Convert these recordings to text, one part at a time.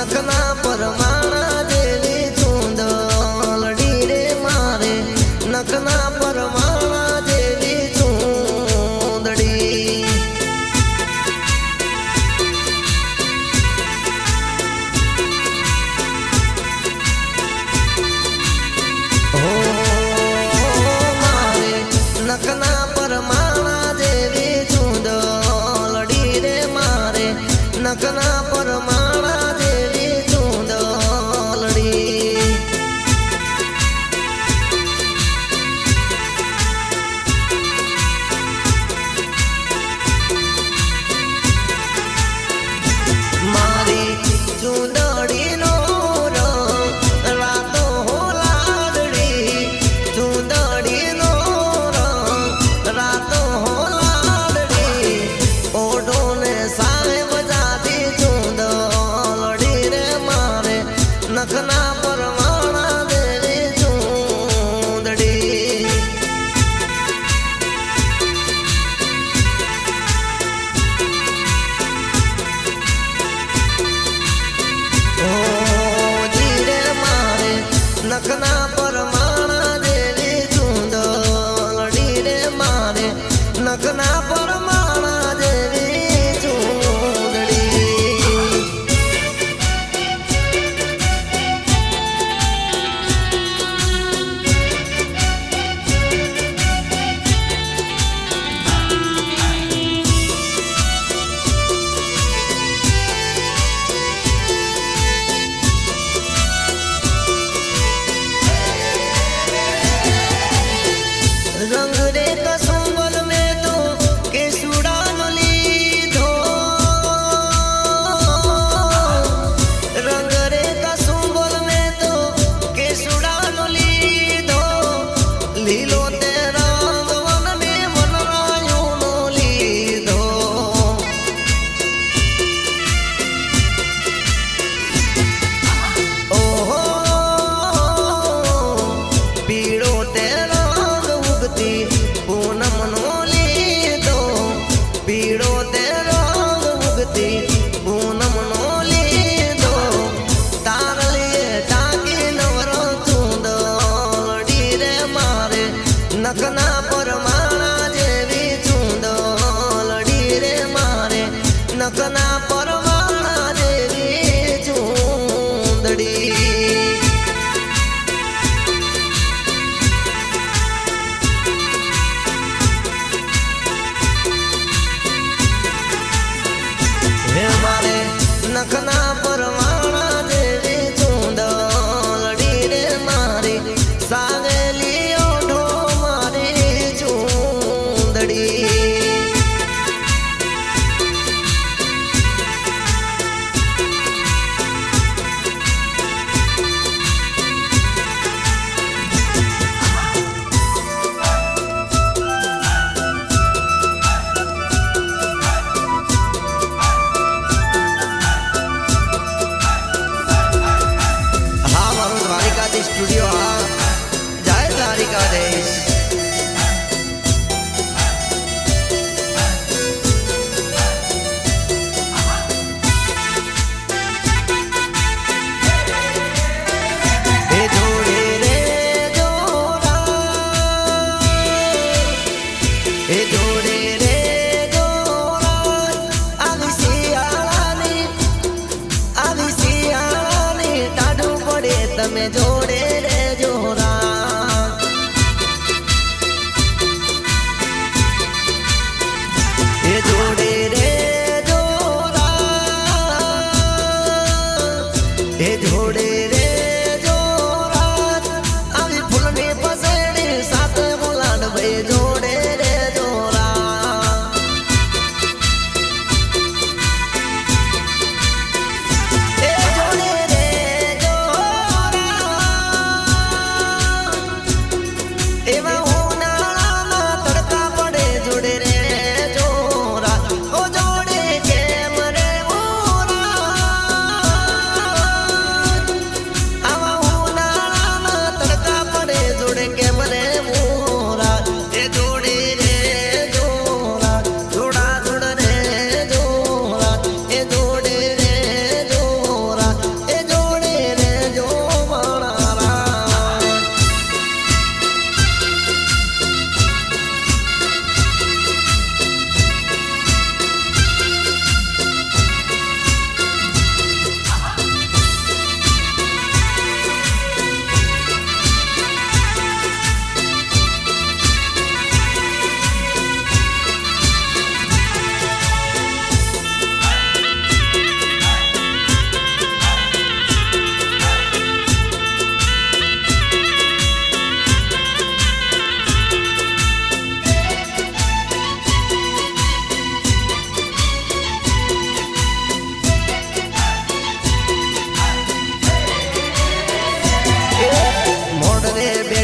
नखना परमाणा देवी चूंदड़ी रे मारे नखना परमाणा देवी चूंदड़ी हो मारे नखना परमाणा देवी चूंदड़ी रे मारे नखना परमाणा देवी चूंदड़ी मारी चूंदड़ी नो रंग रातो हो लाडड़ी चूंदड़ी नो रंग रातो हो लाडड़ी ओढ़ो ने साहेब जाती चूंदड़ी रे मारे नखना परमाणा देवी चूंदड़ी नखना परमाणा देवी चूंदड़ी रे मारे नखना परमाणा देवी चूंदड़ी रंग रे कसुंबल में तो केसुड़ा लीधो रंग रे कसुंबल में तो केसुड़ा लीधो लीलो ते रंग वन में वनरायो नो लीधो ओहो पीड़ो ते पूनम नो लीधो पीड़ो ते रंग उगती पूनम नो लीधो तार लिए टाकी नवरो चूंदड़ी रे मारे नखना परमाणा देवी चूंदड़ी रे मारे नखना परमाणा देवी चूंदड़ी नखना परमाणा देवी चूंदड़ी रे मारी सागेली ओढ़ो मारी चूंदड़ी स्टूडियो जय द्वारिकाधीश हे जोड़े रे जोड़ा हे जोड़े रे जोड़ा आवी सियाळानी टाढू पड़े तमे जोड़े रे जोड़ा हे जोड़े रे जोड़ा हे जोड़े रे जोड़ा आवी फूलनी पसेड़ी साथ बोलाड भाई जोड़े रे जोड़ा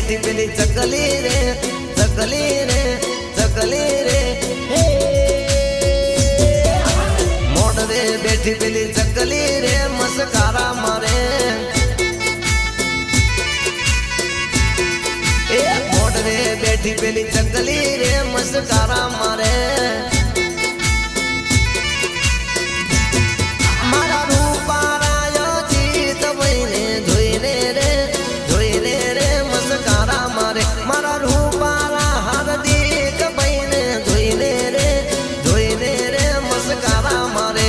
बैठी पेली चकली रे चकली रे चकली रे हे मोड़वे बैठी पेली चकली रे मस्कारा मारे मोड़वे बैठी पेली चकली रे मस्कारा मारे मारा रूपारायो जीत बहिने धोइने रे मस्कारा मारे मारा रूपारा हार्दिक बहिने धोइने रे मस्कारा मारे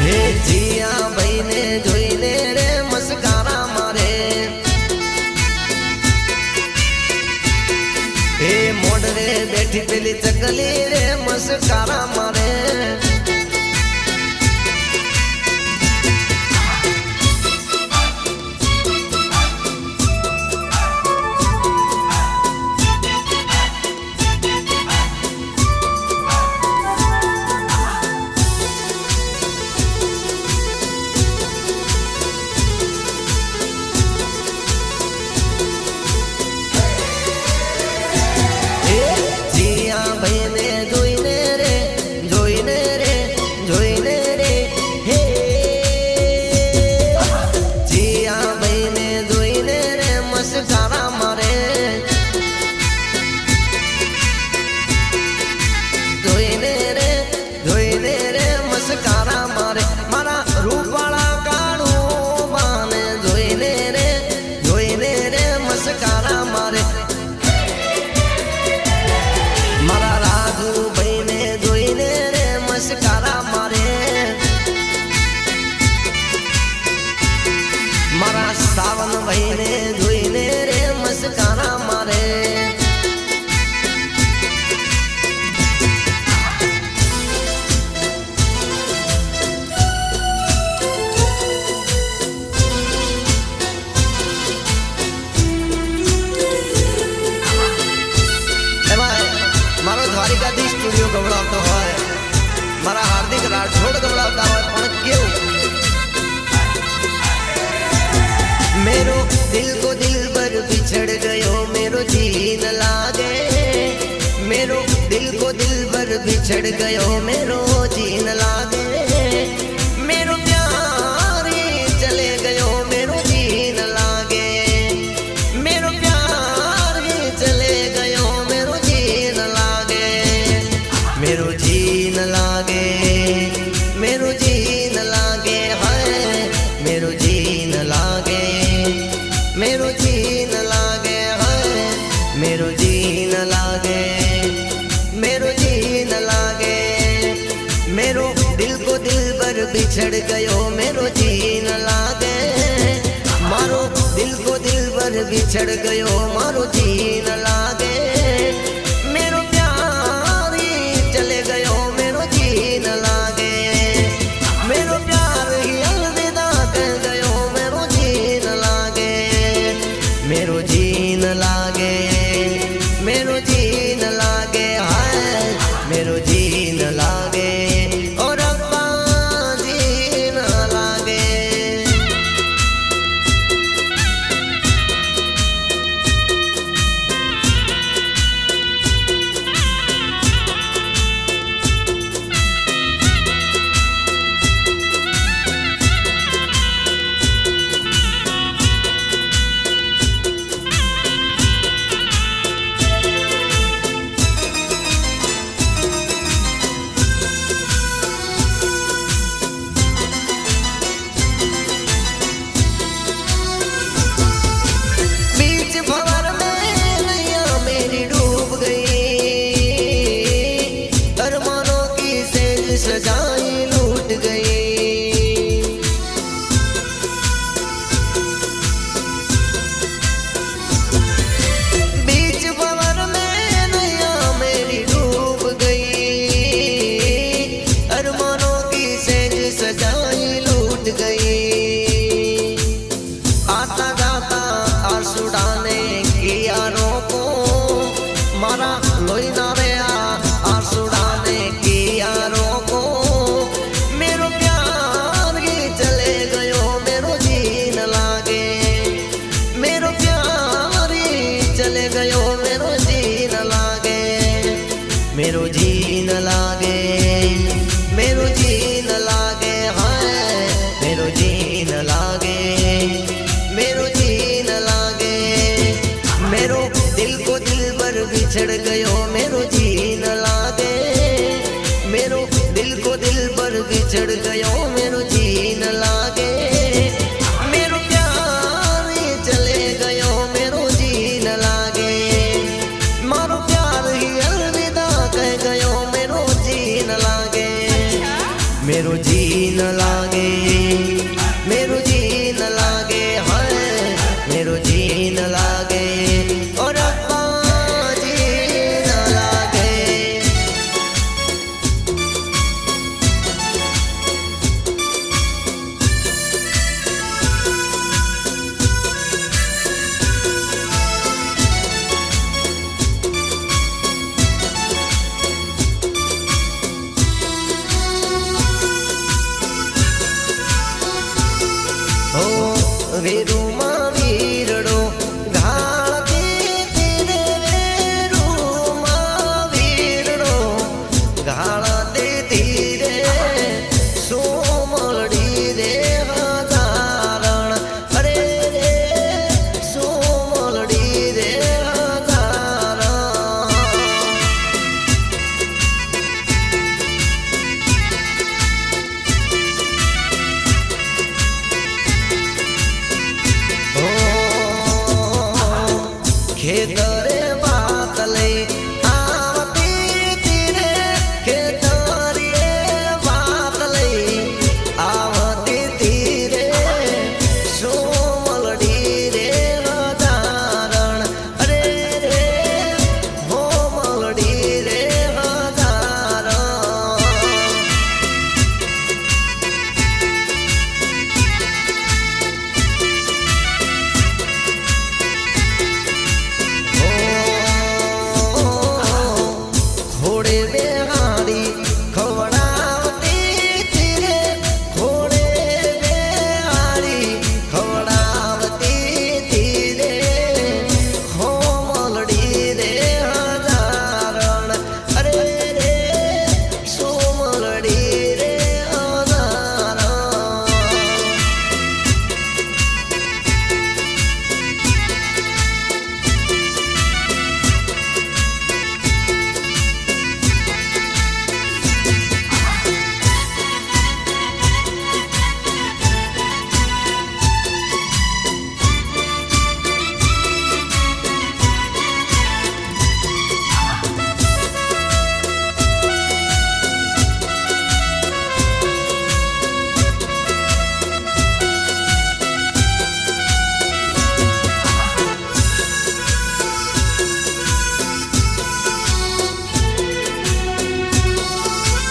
हे जिया बहिने धोइने रे मस्कारा मारे हे मोड़वे बैठी पेली चकली रे मस्कारा मारे जिया बहिने धोइने रे हे जिया बहिने धोइने रे मस्कारा मारे धोइने रे मस्कारा मारे मारा रूपाला काळू बाने धोइने रे मस्कारा मारे मारा राजू बहिने धोइने रे मस्कारा मारे मारा सावन बहिने धोइने रे मस्कारा मारे मारो द्वारिकाधीश स्टूडियो गवड़ावतो होय मारा हार्दिक राठौड़ गवड़ावता होय पण क्यों मेरो दिल को दिलबर बिछड़ गयो मेरो जी न लागे मेरो दिल को दिलबर बिछड़ गयो मेरो जी न लागे मेरो प्यार ही चले गयो मेरो जी न लागे मेरो प्यार ही चले गयो मेरो जी न लागे मेरो जी न लागे मेरो जी न लागे हाय मेरो जी न लागे मेरो जी न लागे हाय मेरो जी न लागे मेरो जी न लागे मेरो दिल को दिलबर बिछड़ गयो मेरो जी न लागे मारो दिल को दिलबर बिछड़ गयो मारो जी न लागे मेरो प्यार ही चले गयो मेरो जी न लागे मेरो प्यार ही अलविदा कह गयो मेरो जी न लागे मेरो जी न लागे मेरो जी न लागे हाय मेरो जी न लागे और अब्बा जी न लागे सजाई लूट गई बीच भंवर में नैया मेरी डूब गई अरमानों की सेज सजाई लूट गई आता जाता आंसू डालने की यारों को मारा लोई ना आंसू डालने की यारों को मेरो प्यार दिल को दिल पर बिछड़ गयो मेरो जी न लागे मेरो प्यार ही चले गयो मेरो जी न लागे मारो प्यार ही अलविदा कह गयो मेरो जी न लागे मेरो जी न लागे मेरो जी न लागे हाय मेरो जी न लागे और अब्बा जी न लागे वीरू